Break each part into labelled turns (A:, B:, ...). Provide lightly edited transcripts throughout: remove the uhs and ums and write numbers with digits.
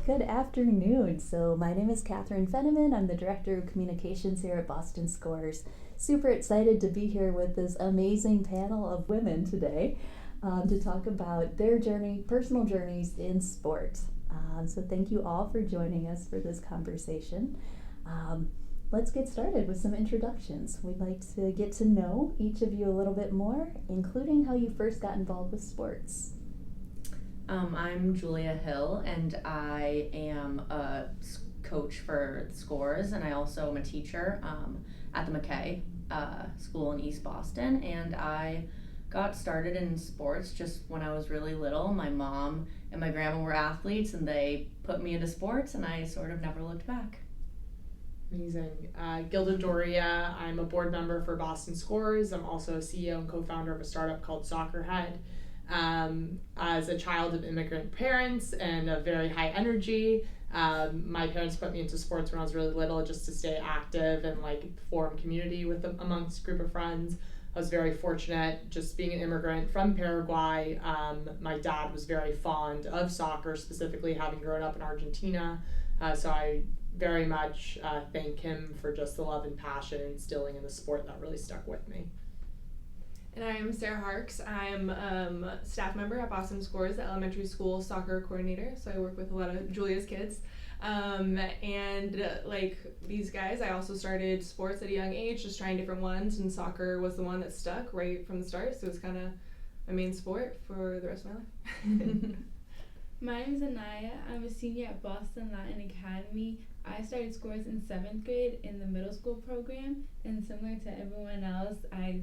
A: Good afternoon. So my name is Catherine Fenneman. I'm the Director of Communications here at Boston Scores. Super excited to be here with this amazing panel of women today to talk about their journey, personal journeys in sport. So thank you all for joining us for this conversation. Let's get started with some introductions. We'd like to get to know each of you a little bit more, including how you first got involved with sports.
B: I'm Julia Hill, and I am a coach for Scores, and I also am a teacher at the McKay School in East Boston. And I got started in sports just when I was really little. My mom and my grandma were athletes, and they put me into sports, and I sort of never looked back.
C: Amazing. Gilda Doria, I'm a board member for Boston Scores. I'm also a CEO and co-founder of a startup called Soccerhead. As a child of immigrant parents and a very high energy, my parents put me into sports when I was really little just to stay active and form community with amongst a group of friends. I was very fortunate just being an immigrant from Paraguay. My dad was very fond of soccer, specifically having grown up in Argentina. So I very much thank him for just the love and passion instilling in the sport that really stuck with me.
D: And I'm Sarah Harks. I'm a staff member at Boston Scores, the elementary school soccer coordinator. So I work with a lot of Julia's kids. Like these guys, I also started sports at a young age, just trying different ones. And soccer was the one that stuck right from the start. So it's kind of my main sport for the rest of my life.
E: My name is Anaya. I'm a senior at Boston Latin Academy. I started Scores in 7th grade in the middle school program. And similar to everyone else, I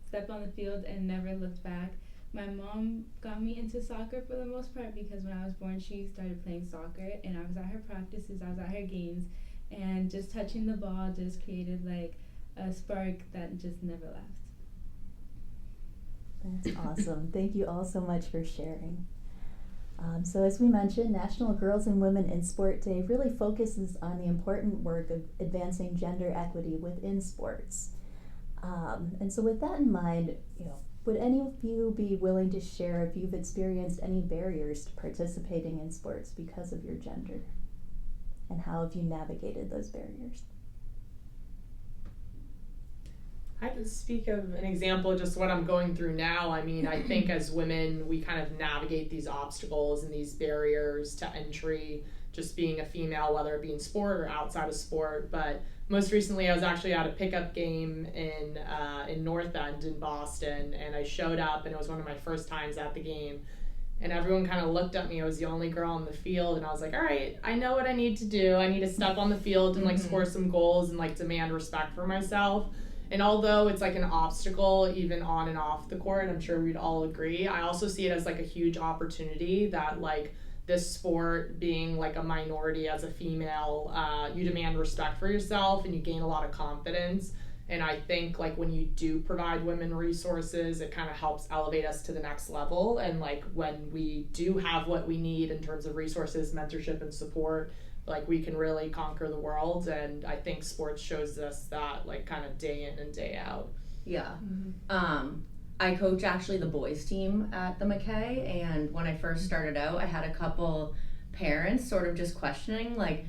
E: stepped on the field and never looked back. My mom got me into soccer for the most part because when I was born, she started playing soccer, and I was at her practices, I was at her games, and just touching the ball just created a spark that just never left.
A: That's awesome. Thank you all so much for sharing. So as we mentioned, National Girls and Women in Sport Day really focuses on the important work of advancing gender equity within sports. And so with that in mind, would any of you be willing to share if you've experienced any barriers to participating in sports because of your gender? And how have you navigated those barriers?
C: I can speak of an example, just what I'm going through now. I mean, I think as women, we kind of navigate these obstacles and these barriers to entry, just being a female, whether it be in sport or outside of sport. But most recently, I was actually at a pickup game in North End in Boston, and I showed up, and it was one of my first times at the game. And everyone kind of looked at me. I was the only girl on the field, and I was like, all right, I know what I need to do. I need to step on the field and score some goals and demand respect for myself. And although it's an obstacle even on and off the court, I'm sure we'd all agree, I also see it as a huge opportunity that this sport being a minority as a female, you demand respect for yourself and you gain a lot of confidence. And I think when you do provide women resources, it kind of helps elevate us to the next level. And when we do have what we need in terms of resources, mentorship, and support, we can really conquer the world. And I think sports shows us that kind of day in and day out.
B: Yeah. I coach actually the boys team at the McKay, and when I first started out, I had a couple parents sort of just questioning why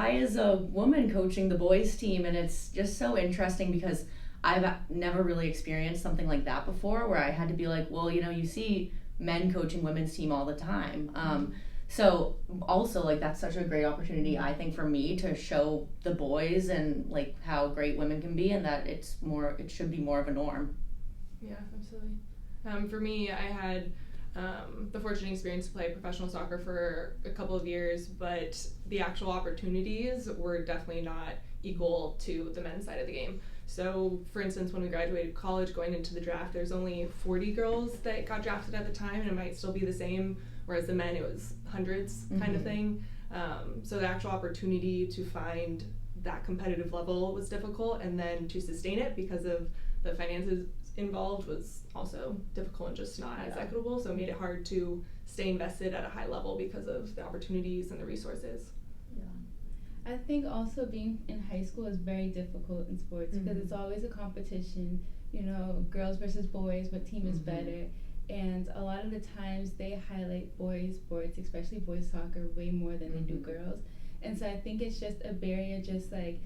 B: is a woman coaching the boys team? And it's just so interesting because I've never really experienced something like that before, where I had to be you see men coaching women's team all the time. So also that's such a great opportunity, I think, for me to show the boys and how great women can be, and that it should be more of a norm.
D: Yeah, absolutely. For me, I had the fortunate experience to play professional soccer for a couple of years, but the actual opportunities were definitely not equal to the men's side of the game. So, for instance, when we graduated college, going into the draft, there's only 40 girls that got drafted at the time, and it might still be the same, whereas the men, it was hundreds kind of thing. So the actual opportunity to find that competitive level was difficult, and then to sustain it because of the finances involved was also difficult and just not as equitable. So it made it hard to stay invested at a high level because of the opportunities and the resources.
E: I think also being in high school is very difficult in sports because it's always a competition, girls versus boys, what team is better. and a lot of the times they highlight boys sports, especially boys soccer, way more than they do girls. And so I think it's just a barrier, just like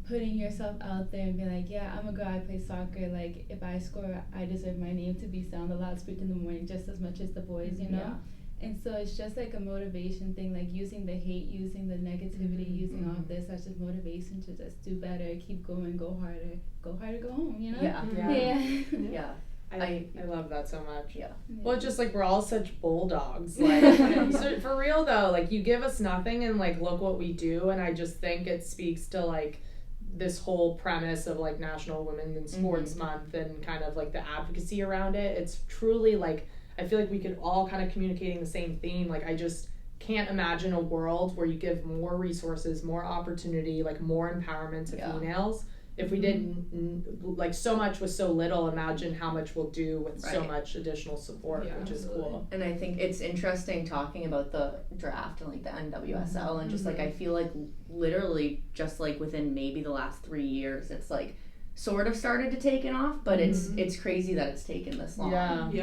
E: putting yourself out there and be like, yeah, I'm a girl, I play soccer, like if I score, I deserve my name to be sound the loudspeaker in the morning just as much as the boys, you know? And so it's just like a motivation thing, like using the hate, using the negativity, using all of this as just motivation to just do better, keep going, go harder, go home, you know?
B: Yeah.
C: I love that so much.
B: Yeah.
C: Well, it's just like we're all such bulldogs. Like, so for real though, like you give us nothing and like look what we do, and I just think it speaks to like this whole premise of like National Women in Sports Month and kind of like the advocacy around it. It's truly like, I feel like we could all kind of communicating the same theme. Like I just can't imagine a world where you give more resources, more opportunity, like more empowerment to females. If we did like so much with so little, imagine how much we'll do with so much additional support, which is cool.
B: And I think it's interesting talking about the draft and like the NWSL and just like I feel like literally just like within maybe the last 3 years it's like sort of started to taken off, but it's crazy that it's taken this long.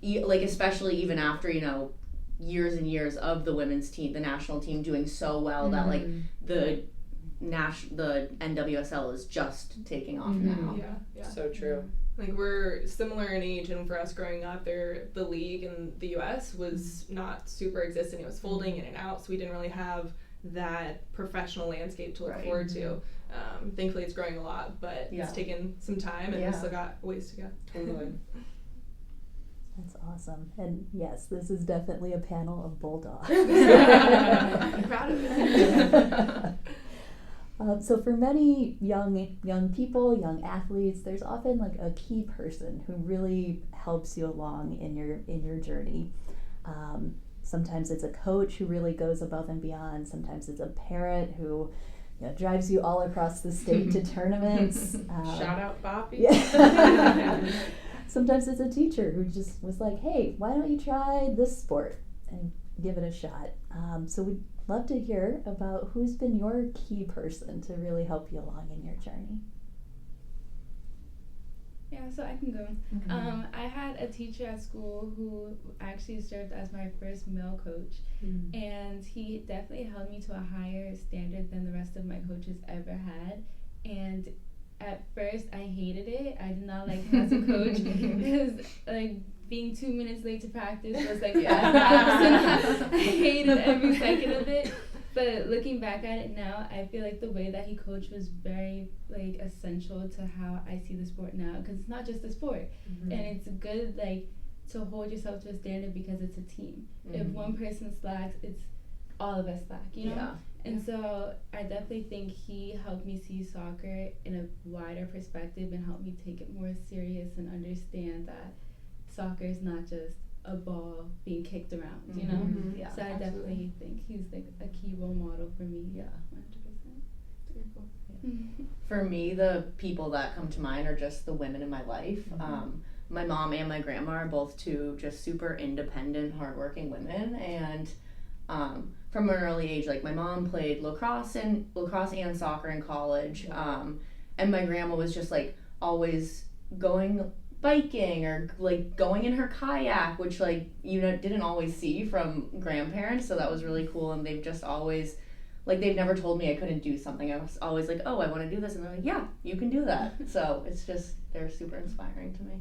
B: Like especially even after, you know, years and years of the women's team, the national team doing so well that like the NWSL is just taking off now.
C: So true.
D: Like we're similar in age, and for us growing up, the league in the U.S. was not super existent. It was folding in and out, so we didn't really have that professional landscape to look forward to. Thankfully, it's growing a lot, but it's taken some time, and we still got ways to go.
C: Totally.
A: That's awesome. And yes, this is definitely a panel of bulldogs.
D: I'm proud of it.
A: So for many young people, young athletes, there's often like a key person who really helps you along in your journey. Sometimes it's a coach who really goes above and beyond. Sometimes it's a parent who drives you all across the state to tournaments.
C: Shout out Boppy.
A: Yeah. Sometimes it's a teacher who just was like, hey, why don't you try this sport and give it a shot. So we'd love to hear about who's been your key person to really help you along in your journey.
E: Yeah, so I can go. I had a teacher at school who actually served as my first male coach, and he definitely held me to a higher standard than the rest of my coaches ever had. And at first, I hated it. I did not like him as a coach because, like, being 2 minutes late to practice was like 5 hours. I hated every second of it. But looking back at it now, I feel like the way that he coached was very like essential to how I see the sport now. Because it's not just a sport, and it's good like to hold yourself to a standard because it's a team. If one person slacks, it's all of us slack, you know. And so I definitely think he helped me see soccer in a wider perspective and helped me take it more serious and understand that soccer is not just a ball being kicked around, you know? So I definitely think he's like a key role model for me. 100%.
D: Very cool.
B: For me, the people that come to mind are just the women in my life. My mom and my grandma are both two just super independent, hardworking women, and from an early age, like my mom played lacrosse and soccer in college, and my grandma was just like always going biking or like going in her kayak, which like didn't always see from grandparents, so that was really cool. And they've just always like, they've never told me I couldn't do something. I was always like, oh, I want to do this, and they're like, yeah, you can do that. So it's just, they're super inspiring to me.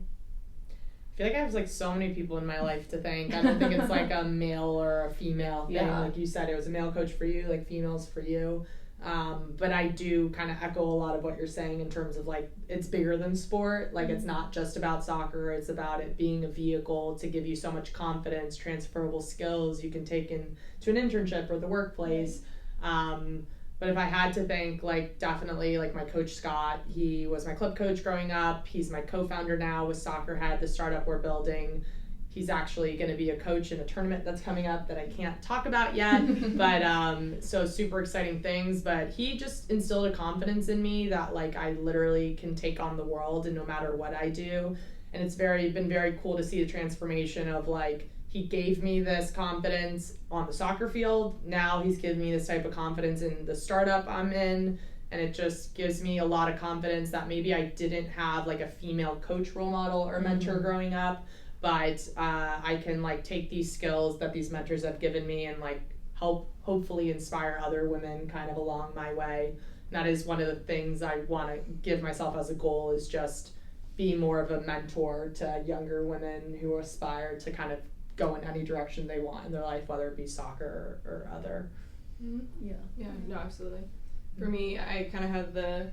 C: I feel like I have like so many people in my life to thank. I don't think it's like a male or a female thing. Like you said, it was a male coach for you, like females for you. But I do kind of echo a lot of what you're saying in terms of like, it's bigger than sport. Like it's not just about soccer. It's about it being a vehicle to give you so much confidence, transferable skills you can take into an internship or the workplace. But if I had to think, like definitely like my coach Scott, he was my club coach growing up. He's my co-founder now with Soccer Head, the startup we're building. He's actually going to be a coach in a tournament that's coming up that I can't talk about yet, but so super exciting things. But he just instilled a confidence in me that like I literally can take on the world, and no matter what I do. And it's been very cool to see the transformation of like, he gave me this confidence on the soccer field. Now he's given me this type of confidence in the startup I'm in. and it just gives me a lot of confidence that maybe I didn't have like a female coach role model or mentor growing up, but I can like take these skills that these mentors have given me and like help hopefully inspire other women kind of along my way. And that is one of the things I want to give myself as a goal, is just be more of a mentor to younger women who aspire to kind of go in any direction they want in their life, whether it be soccer or other.
D: Yeah, no, absolutely. For me, I kind of had the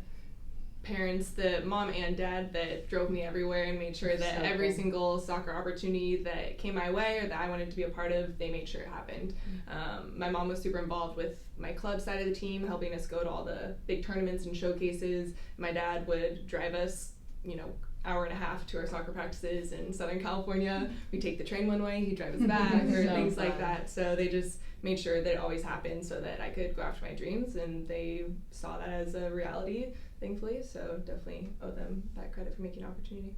D: parents, the mom and dad, that drove me everywhere and made sure that every single soccer opportunity that came my way or that I wanted to be a part of, they made sure it happened. My mom was super involved with my club side of the team, helping us go to all the big tournaments and showcases. My dad would drive us, hour and a half to our soccer practices in Southern California. We take the train one way, he'd drive us back, or things like that. So they just made sure that it always happened so that I could go after my dreams, and they saw that as a reality, thankfully. So definitely owe them that credit for making an opportunity.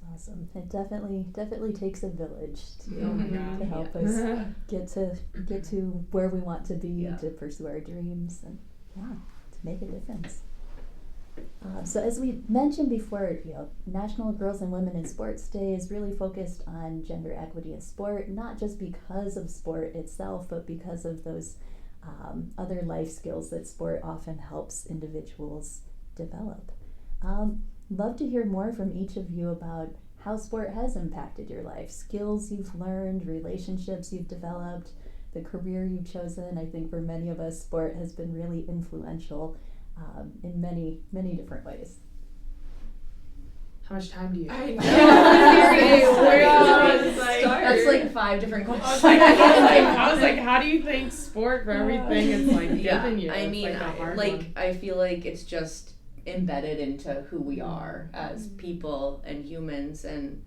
A: That's awesome. It definitely takes a village to help us get to where we want to be, to pursue our dreams, and to make a difference. So as we mentioned before, National Girls and Women in Sports Day is really focused on gender equity in sport, not just because of sport itself, but because of those other life skills that sport often helps individuals develop. Love to hear more from each of you about how sport has impacted your life, skills you've learned, relationships you've developed, the career you've chosen. I think for many of us, sport has been really influential in many, many different ways.
C: How much time do you have?
D: I know.
B: That's like 5 different questions.
C: I was like, how do you think sport for everything is like giving you?
B: I mean,
C: it's like a hard one.
B: I feel like it's just embedded into who we are as people and humans, and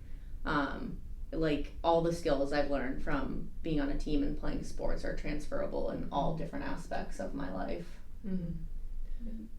B: like all the skills I've learned from being on a team and playing sports are transferable in all different aspects of my life.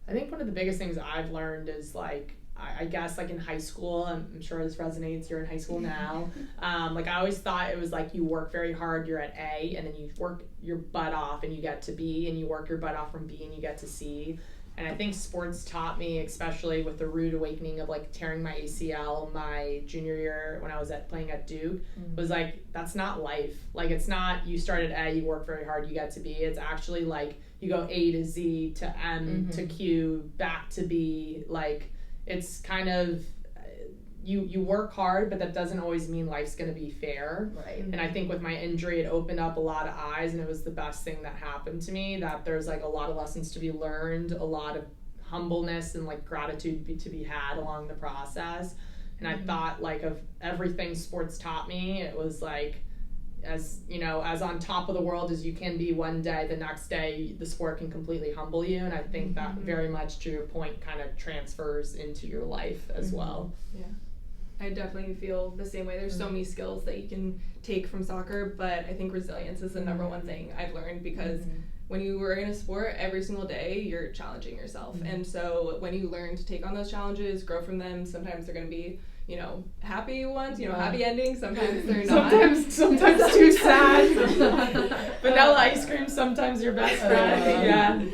C: I think one of the biggest things I've learned is like, I guess like in high school, I'm sure this resonates, you're in high school now, like I always thought it was like you work very hard, you're at A, and then you work your butt off and you get to B, and you work your butt off from B and you get to C. And I think sports taught me, especially with the rude awakening of like tearing my ACL my junior year when I was playing at Duke, was like, that's not life. Like, it's not you start at A, you work very hard, you get to B. It's actually like you go A to Z to M to Q, back to B. Like, it's kind of, you work hard, but that doesn't always mean life's going to be fair.
B: Right.
C: And I think with my injury, it opened up a lot of eyes, and it was the best thing that happened to me, that there's like a lot of lessons to be learned, a lot of humbleness and like gratitude to be had along the process. And I thought like of everything sports taught me, it was like, as on top of the world as you can be one day, the next day the sport can completely humble you. And I think that very much, to your point, kind of transfers into your life as well.
D: Yeah, I definitely feel the same way. There's so many skills that you can take from soccer, but I think resilience is the number one thing I've learned, because when you were in a sport, every single day you're challenging yourself. And so when you learn to take on those challenges, grow from them, sometimes they're going to be happy ones, happy endings. Sometimes they're not.
C: Sometimes too sad. Vanilla ice cream, sometimes your best friend. Yeah.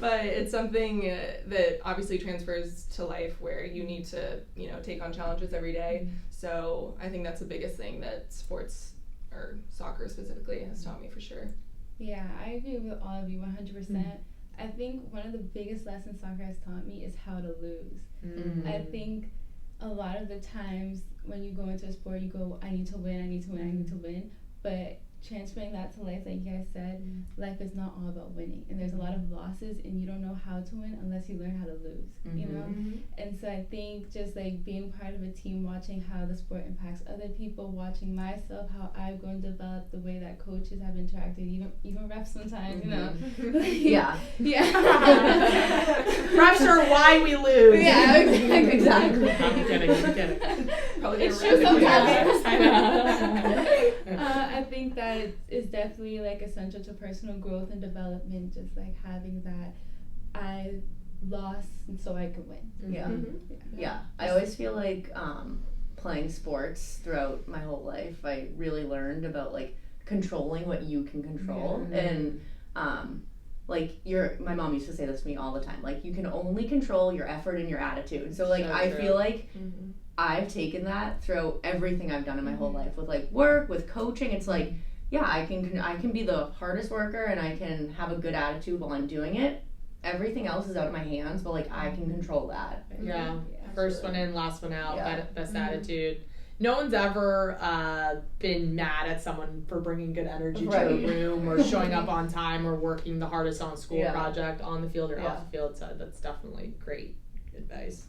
D: But it's something that obviously transfers to life, where you need to, take on challenges every day. So I think that's the biggest thing that sports, or soccer specifically, has taught me for sure.
E: Yeah, I agree with all of you 100%. I think one of the biggest lessons soccer has taught me is how to lose. I think a lot of the times when you go into a sport, you go, I need to win, I need to win, I need to win. But transferring that to life, like you guys said, life is not all about winning. And there's a lot of losses, and you don't know how to win unless you learn how to lose, And so I think just like being part of a team, watching how the sport impacts other people, watching myself, how I've grown to develop, the way that coaches have interacted, even refs sometimes,
B: Yeah.
C: Refs are why we lose.
E: Yeah, exactly.
C: I'm kidding.
D: Probably
E: It's
D: never
E: true
D: really
E: sometimes. I think that it's definitely like essential to personal growth and development, just like having that I lost and so I could win.
B: Yeah. I always feel like playing sports throughout my whole life, I really learned about like controlling what you can control, and like my mom used to say this to me all the time, like you can only control your effort and your attitude. So like
C: So
B: I
C: true.
B: feel like
C: Mm-hmm.
B: I've taken that through everything I've done in my whole life with like work, with coaching. It's like, yeah, I can be the hardest worker and I can have a good attitude while I'm doing it. Everything else is out of my hands, but like I can control that.
C: Yeah. First one in, last one out.
B: Yeah.
C: Best attitude. No one's ever been mad at someone for bringing good energy to a
B: Right.
C: room or showing up on time or working the hardest on a school
B: Yeah.
C: project on the field or
B: Yeah.
C: off the field. So that's definitely great advice.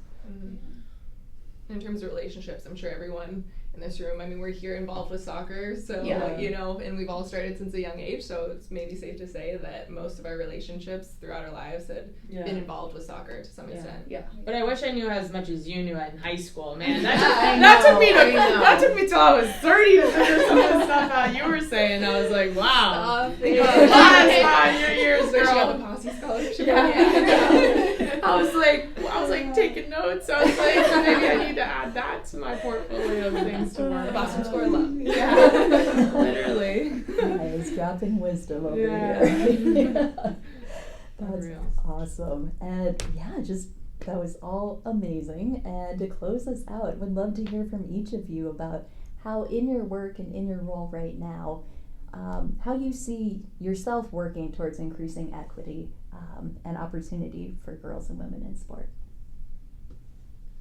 D: In terms of relationships, I'm sure everyone in this room, I mean, we're here involved with soccer, so,
B: Yeah.
D: you know, and we've all started since a young age, so it's maybe safe to say that most of our relationships throughout our lives had been involved with soccer to some extent.
B: Yeah.
C: But I wish I knew as much as you knew it in high school, man.
B: I
C: That
B: know,
C: took me
B: I know.
C: that took me till I was 30 to figure some of the stuff out you were saying. I was like, wow.
D: Stop.
C: Last time your years,
D: So she got the
C: girl.
D: Posse scholarship.
C: Yeah. I was like taking notes. I was like, maybe I need to add that to my portfolio of things to work.
D: The Boston
C: on.
D: Score alum.
C: Yeah, literally.
A: Guys, dropping wisdom over
C: Yeah.
A: here. That's
C: Unreal.
A: awesome. And yeah, just that was all amazing. And to close us out, would love to hear from each of you about how in your work and in your role right now, how you see yourself working towards increasing equity and opportunity for girls and women in sport.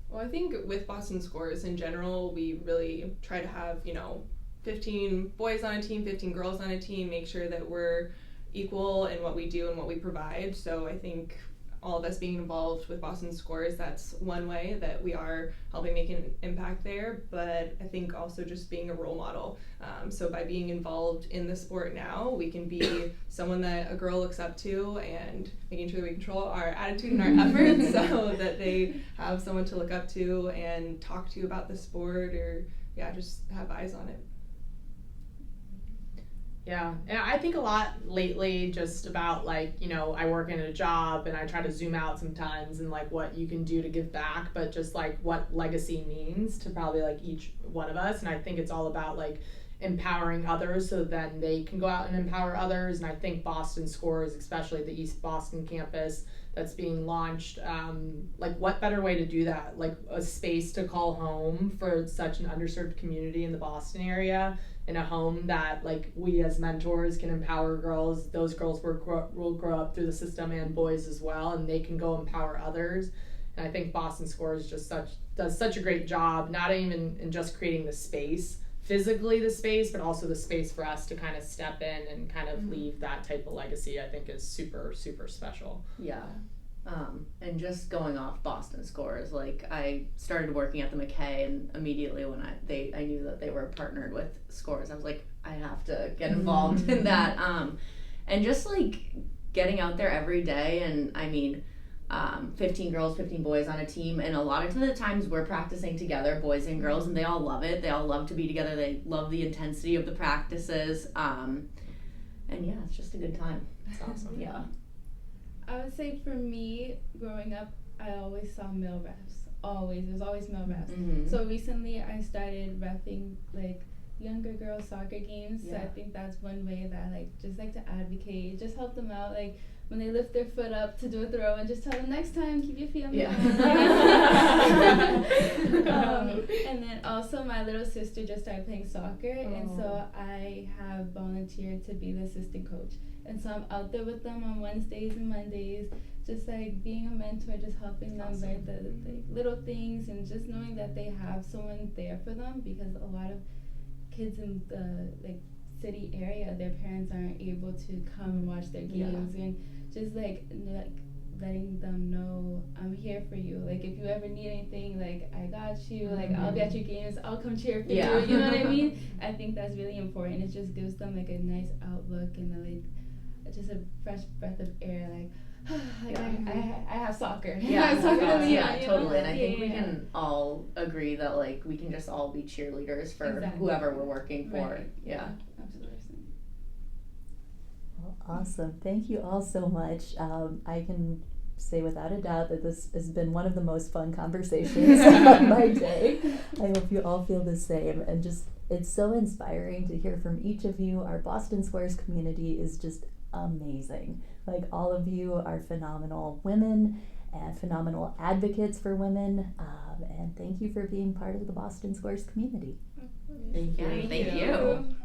D: Well, I think with Boston Scores in general, we really try to have, 15 boys on a team, 15 girls on a team, make sure that we're equal in what we do and what we provide. So I think all of us being involved with Boston Scores, that's one way that we are helping make an impact there. But I think also just being a role model. So by being involved in the sport now, we can be someone that a girl looks up to and making sure that we control our attitude and our efforts so that they have someone to look up to and talk to about the sport or, just have eyes on it.
C: Yeah, and I think a lot lately just about I work in a job and I try to zoom out sometimes and like what you can do to give back, but just like what legacy means to probably like each one of us. And I think it's all about like empowering others so then they can go out and empower others. And I think Boston Scores, especially the East Boston campus that's being launched, like what better way to do that? Like a space to call home for such an underserved community in the Boston area, in a home that like we as mentors can empower girls. Those girls will grow up through the system, and boys as well, and they can go empower others. And I think Boston Scores does such a great job, not even in just creating the space, physically the space, but also the space for us to kind of step in and kind of leave that type of legacy. I think is super, super special.
B: Yeah. And just going off Boston Scores, like I started working at the McKay, and immediately when I knew that they were partnered with Scores, I was like, I have to get involved in that. And just like getting out there every day, and I mean, 15 girls, 15 boys on a team, and a lot of the times we're practicing together, boys and girls, and they all love it. They all love to be together. They love the intensity of the practices. And yeah, it's just a good time.
C: It's awesome.
B: Yeah.
E: I would say for me, growing up, I always saw male refs. Always. There's always male refs.
B: Mm-hmm.
E: So recently I started reffing like younger girls soccer games. So I
B: Yeah.
E: think that's one way that just like to advocate, just help them out. Like when they lift their foot up to do a throw, and just tell them next time, keep your feet on the
B: Yeah.
E: ground. And then also my little sister just started playing soccer, and so I have volunteered to be the assistant coach. And so I'm out there with them on Wednesdays and Mondays, just like being a mentor, just helping them write the little things, and just knowing that they have someone there for them, because a lot of kids in the city area, their parents aren't able to come and watch their games, and just letting them know I'm here for you. Like if you ever need anything, like I got you. Like I'll be at your games. I'll come cheer for
B: Yeah.
E: you. You know what I mean? I think that's really important. It just gives them like a nice outlook and just a fresh breath of air. I have soccer.
B: Yeah,
E: I have soccer to be
B: yeah,
E: on, you
B: totally.
E: know?
B: And I think we
E: Yeah.
B: can all agree that like we can just all be cheerleaders for
E: Exactly.
B: whoever we're working for.
E: Right.
B: Yeah.
E: Absolutely.
A: Well, awesome. Thank you all so much. I can say without a doubt that this has been one of the most fun conversations of my day. I hope you all feel the same. And just, it's so inspiring to hear from each of you. Our Boston Scores community is just amazing. Like, all of you are phenomenal women and phenomenal advocates for women, and thank you for being part of the Boston Scores community.
B: Thank you.
D: Thank
B: Thank
D: you.
B: you.